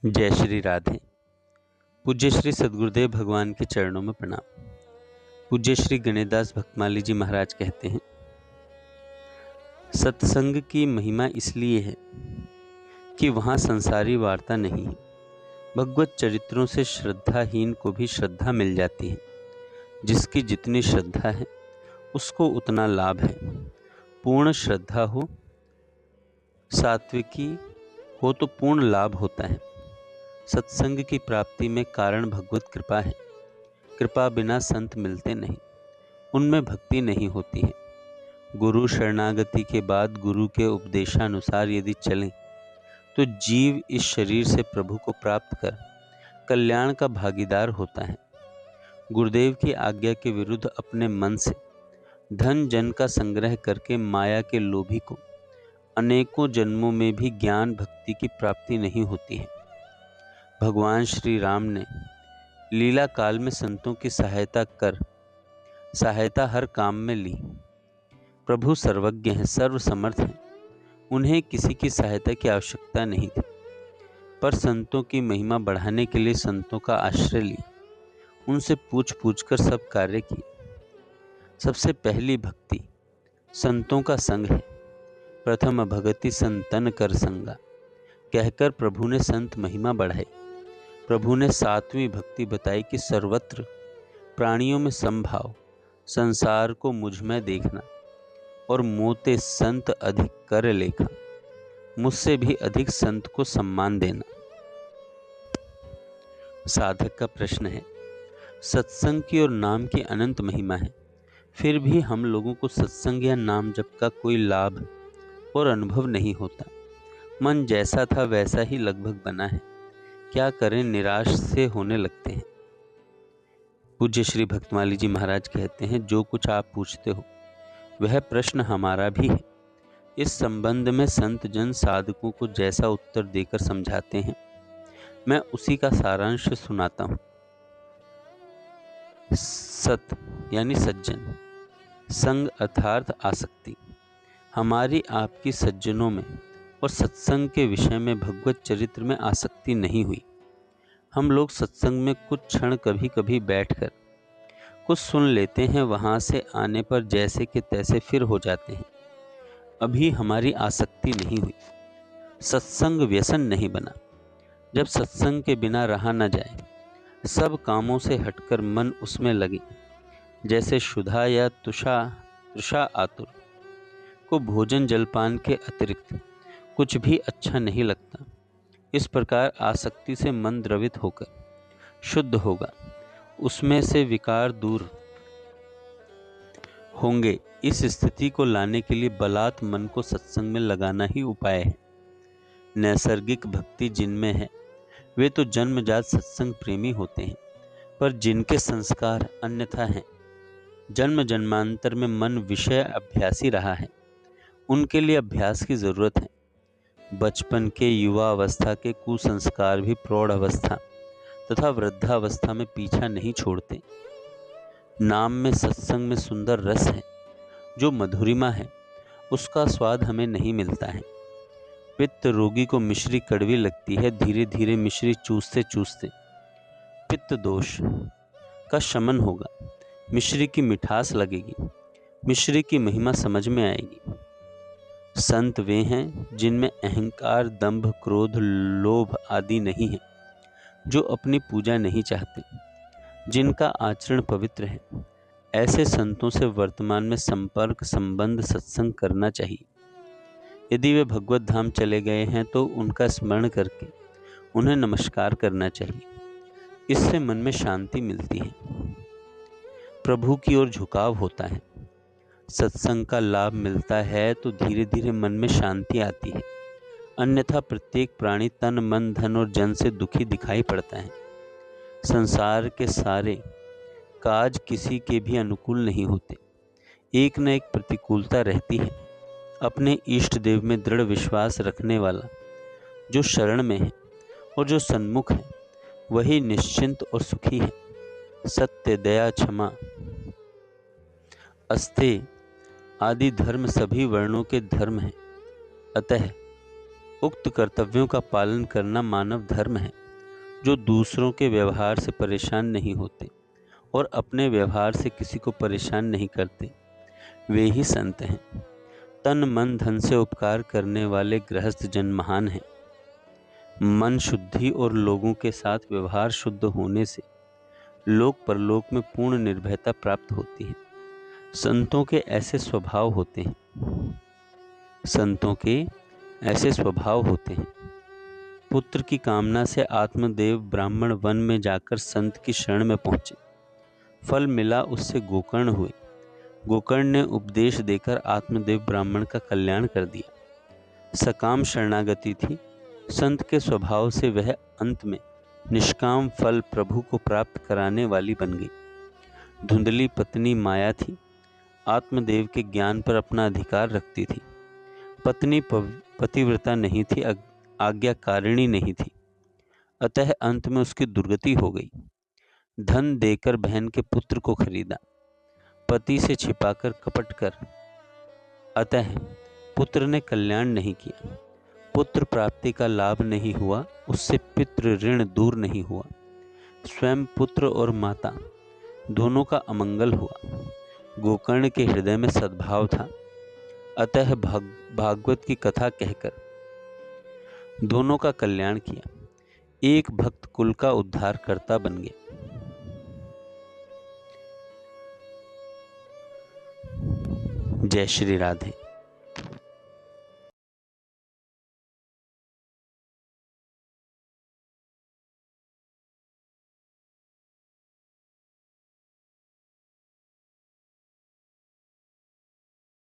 जय श्री राधे। पूज्य श्री सद्गुरुदेव भगवान के चरणों में प्रणाम। पूज्य श्री गणेशदास भक्तमाली जी महाराज कहते हैं, सत्संग की महिमा इसलिए है कि वहाँ संसारी वार्ता नहीं है। भगवत चरित्रों से श्रद्धाहीन को भी श्रद्धा मिल जाती है। जिसकी जितनी श्रद्धा है उसको उतना लाभ है। पूर्ण श्रद्धा हो, सात्विकी हो तो पूर्ण लाभ होता है। सत्संग की प्राप्ति में कारण भगवत कृपा है। कृपा बिना संत मिलते नहीं, उनमें भक्ति नहीं होती है। गुरु शरणागति के बाद गुरु के उपदेशानुसार यदि चलें तो जीव इस शरीर से प्रभु को प्राप्त कर कल्याण का भागीदार होता है। गुरुदेव की आज्ञा के विरुद्ध अपने मन से धन जन का संग्रह करके माया के लोभी को अनेकों जन्मों में भी ज्ञान भक्ति की प्राप्ति नहीं होती है। भगवान श्री राम ने लीला काल में संतों की सहायता हर काम में ली। प्रभु सर्वज्ञ हैं, सर्वसमर्थ हैं, उन्हें किसी की सहायता की आवश्यकता नहीं थी। पर संतों की महिमा बढ़ाने के लिए संतों का आश्रय लिया, उनसे पूछ कर सब कार्य किए। सबसे पहली भक्ति संतों का संग है। प्रथम भगति संतन कर संगा कहकर प्रभु ने संत महिमा बढ़ाई। प्रभु ने सातवीं भक्ति बताई कि सर्वत्र प्राणियों में समभाव, संसार को मुझ में देखना और मोते संत अधिक कर लेखा, मुझसे भी अधिक संत को सम्मान देना। साधक का प्रश्न है, सत्संग की और नाम की अनंत महिमा है, फिर भी हम लोगों को सत्संग या नाम जप का कोई लाभ और अनुभव नहीं होता। मन जैसा था वैसा ही लगभग बना है। क्या करें, निराश से होने लगते हैं। पूज्य श्री भक्तमाली जी महाराज कहते हैं, जो कुछ आप पूछते हो वह प्रश्न हमारा भी है। इस संबंध में संत जन साधकों को जैसा उत्तर देकर समझाते हैं, मैं उसी का सारांश सुनाता हूँ। सत यानी सज्जन, संग अर्थात आसक्ति। हमारी आपकी सज्जनों में और सत्संग के विषय में भगवत चरित्र में आसक्ति नहीं हुई। हम लोग सत्संग में कुछ क्षण कभी कभी बैठकर कुछ सुन लेते हैं, वहाँ से आने पर जैसे कि तैसे फिर हो जाते हैं। अभी हमारी आसक्ति नहीं हुई। सत्संग व्यसन नहीं बना। जब सत्संग के बिना रहा न जाए, सब कामों से हटकर मन उसमें लगे, जैसे क्षुधा या तृषा आतुर को भोजन जलपान के अतिरिक्त कुछ भी अच्छा नहीं लगता। इस प्रकार आसक्ति से मन द्रवित होकर शुद्ध होगा, उसमें से विकार दूर होंगे। इस स्थिति को लाने के लिए बलात् मन को सत्संग में लगाना ही उपाय है। नैसर्गिक भक्ति जिनमें है वे तो जन्मजात सत्संग प्रेमी होते हैं, पर जिनके संस्कार अन्यथा हैं, जन्म जन्मांतर में मन विषय अभ्यासी रहा है, उनके लिए अभ्यास की जरूरत है। बचपन के युवा अवस्था के कुसंस्कार भी प्रौढ़ अवस्था तथा वृद्धावस्था में पीछा नहीं छोड़ते। नाम में सत्संग में सुंदर रस है, जो मधुरिमा है उसका स्वाद हमें नहीं मिलता है। पित्त रोगी को मिश्री कड़वी लगती है, धीरे धीरे मिश्री चूसते चूसते पित्त दोष का शमन होगा, मिश्री की मिठास लगेगी, मिश्री की महिमा समझ में आएगी। संत वे हैं जिनमें अहंकार, दंभ, क्रोध, लोभ आदि नहीं है, जो अपनी पूजा नहीं चाहते, जिनका आचरण पवित्र है। ऐसे संतों से वर्तमान में संपर्क, संबंध, सत्संग करना चाहिए। यदि वे भगवत धाम चले गए हैं तो उनका स्मरण करके उन्हें नमस्कार करना चाहिए। इससे मन में शांति मिलती है, प्रभु की ओर झुकाव होता है। सत्संग का लाभ मिलता है तो धीरे धीरे मन में शांति आती है, अन्यथा प्रत्येक प्राणी तन, मन, धन और जन से दुखी दिखाई पड़ता है। संसार के सारे काज किसी के भी अनुकूल नहीं होते, एक न एक प्रतिकूलता रहती है। अपने इष्ट देव में दृढ़ विश्वास रखने वाला जो शरण में है और जो सन्मुख है, वही निश्चिंत और सुखी है। सत्य, दया, क्षमा, अस्तेय आदि धर्म सभी वर्णों के धर्म हैं। अतः उक्त कर्तव्यों का पालन करना मानव धर्म है। जो दूसरों के व्यवहार से परेशान नहीं होते और अपने व्यवहार से किसी को परेशान नहीं करते, वे ही संत हैं। तन मन धन से उपकार करने वाले गृहस्थ जन महान हैं। मन शुद्धि और लोगों के साथ व्यवहार शुद्ध होने से लोक परलोक में पूर्ण निर्भयता प्राप्त होती है। संतों के ऐसे स्वभाव होते हैं। संतों के ऐसे स्वभाव होते हैं। पुत्र की कामना से आत्मदेव ब्राह्मण वन में जाकर संत की शरण में पहुंचे। फल मिला, उससे गोकर्ण हुए। गोकर्ण ने उपदेश देकर आत्मदेव ब्राह्मण का कल्याण कर दिया। सकाम शरणागति थी। संत के स्वभाव से वह अंत में निष्काम फल प्रभु को प्राप्त कराने वाली बन गई। धुंधली पत्नी माया थी। आत्मदेव के ज्ञान पर अपना अधिकार रखती थी। पत्नी पतिव्रता नहीं थी, आज्ञाकारिणी नहीं थी। अतः अंत में उसकी दुर्गति हो गई। धन देकर बहन के पुत्र को खरीदा, पति से छिपाकर कपट कर। अतः पुत्र ने कल्याण नहीं किया। पुत्र प्राप्ति का लाभ नहीं हुआ, उससे पितृ ऋण दूर नहीं हुआ। स्वयं पुत्र और माता दोनों का अमंगल हुआ। गोकर्ण के हृदय में सद्भाव था, अतः भागवत की कथा कहकर दोनों का कल्याण किया। एक भक्त कुल का उद्धारकर्ता बन गया। जय श्री राधे।